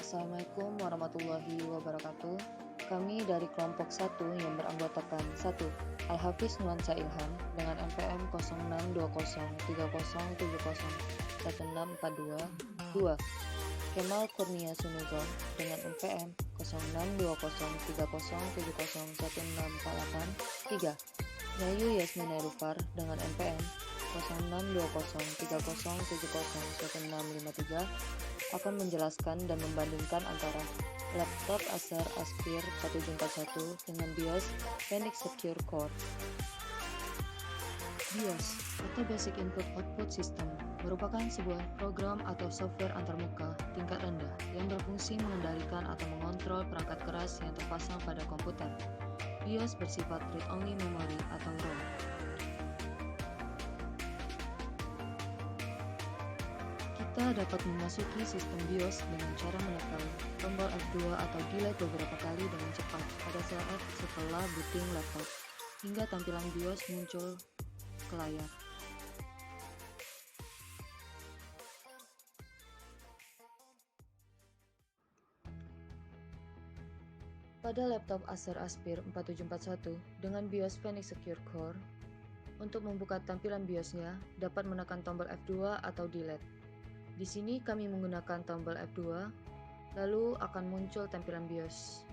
Assalamualaikum warahmatullahi wabarakatuh. Kami dari kelompok 1 yang beranggotakan 1. Al-Hafiz Nuansa Ilham dengan NPM 062030701642. 2. Kemal Kurnia Sunuzon dengan NPM 062030701648. 3. Yayu Yasmina Rufar dengan NPM 062070701653 akan menjelaskan dan membandingkan antara laptop Acer Aspire 4741 dengan BIOS Phoenix Secure Core. BIOS atau Basic Input Output System merupakan sebuah program atau software antarmuka tingkat rendah yang berfungsi mengendalikan atau mengontrol perangkat keras yang terpasang pada komputer. BIOS bersifat read-only memory atau ROM. Kita dapat memasuki sistem BIOS dengan cara menekan tombol F2 atau delete beberapa kali dengan cepat pada saat setelah booting laptop, hingga tampilan BIOS muncul ke layar. Pada laptop Acer Aspire 4741 dengan BIOS Phoenix Secure Core, untuk membuka tampilan BIOSnya dapat menekan tombol F2 atau delete. Di sini kami menggunakan tombol F2, lalu akan muncul tampilan BIOS.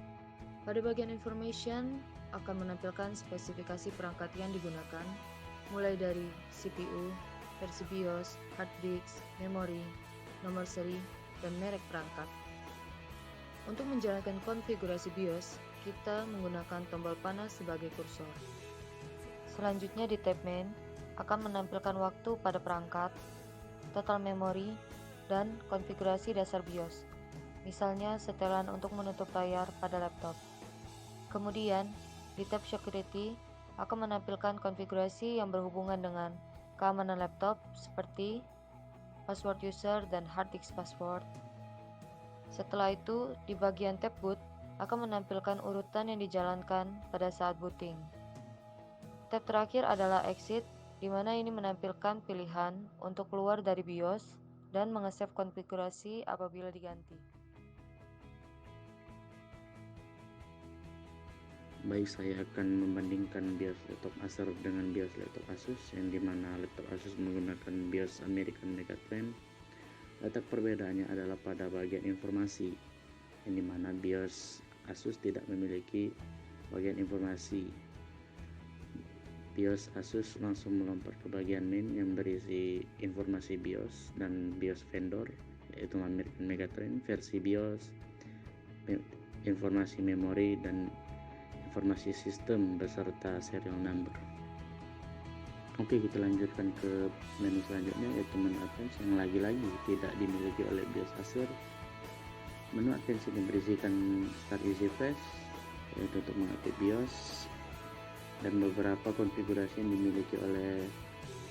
Pada bagian information akan menampilkan spesifikasi perangkat yang digunakan, mulai dari CPU, versi BIOS, hard disk, memori, nomor seri, dan merek perangkat. Untuk menjalankan konfigurasi BIOS, kita menggunakan tombol panah sebagai kursor. Selanjutnya di tab main akan menampilkan waktu pada perangkat, total memori, dan konfigurasi dasar BIOS, misalnya setelan untuk menutup layar pada laptop. Kemudian, di tab Security akan menampilkan konfigurasi yang berhubungan dengan keamanan laptop seperti password user dan hard disk password. Setelah itu, di bagian tab Boot akan menampilkan urutan yang dijalankan pada saat booting. Tab terakhir adalah Exit, di mana ini menampilkan pilihan untuk keluar dari BIOS dan menge-save konfigurasi apabila diganti. Baik, saya akan membandingkan BIOS laptop Acer dengan BIOS laptop Asus, yang dimana laptop Asus menggunakan BIOS American Megatrend. Letak perbedaannya adalah pada bagian informasi, yang dimana BIOS Asus tidak memiliki bagian informasi. BIOS Asus langsung melompat ke bagian main yang berisi informasi BIOS dan BIOS vendor, yaitu American Megatrend, versi BIOS, informasi memori, dan informasi sistem beserta serial number. Oke, kita lanjutkan ke menu selanjutnya, yaitu menu Advanced yang lagi-lagi tidak dimiliki oleh BIOS Acer. Menu Advanced ini berisikan Start Easy Flash, yaitu untuk mengaktifkan BIOS, dan beberapa konfigurasi yang dimiliki oleh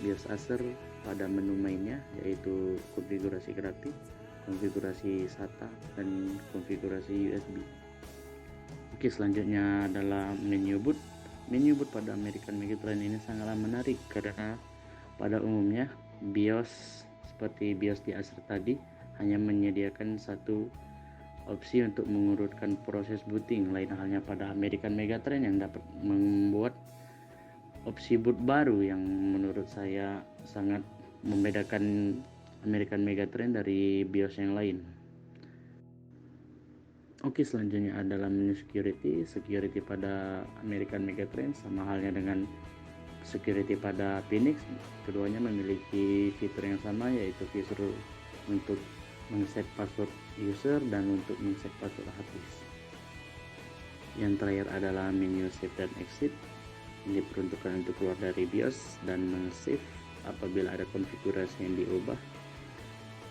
BIOS Acer pada menu mainnya, yaitu konfigurasi grafik, konfigurasi SATA, dan konfigurasi USB. Oke, selanjutnya adalah menu boot. Menu boot pada American Megatrend ini sangatlah menarik karena pada umumnya BIOS seperti BIOS di Acer tadi hanya menyediakan satu opsi untuk mengurutkan proses booting. Lain halnya pada American Megatrend yang dapat membuat opsi boot baru yang menurut saya sangat membedakan American Megatrend dari BIOS yang lain. Oke, selanjutnya adalah menu security. Security pada American Megatrend sama halnya dengan security pada Phoenix. Keduanya memiliki fitur yang sama, yaitu fitur untuk men-set password user dan untuk men-set password hard disk. Yang terakhir adalah menu save dan exit. Ini diperuntukkan untuk keluar dari BIOS dan men-save apabila ada konfigurasi yang diubah.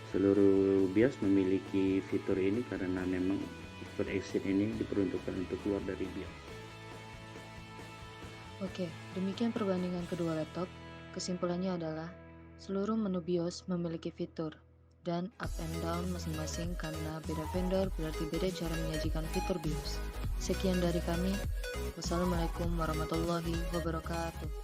Seluruh BIOS memiliki fitur ini karena memang fitur exit ini diperuntukkan untuk keluar dari BIOS. Oke, demikian perbandingan kedua laptop. Kesimpulannya adalah seluruh menu BIOS memiliki fitur dan up and down masing-masing karena beda vendor berarti beda cara menyajikan fitur BIOS. Sekian dari kami. Wassalamualaikum warahmatullahi wabarakatuh.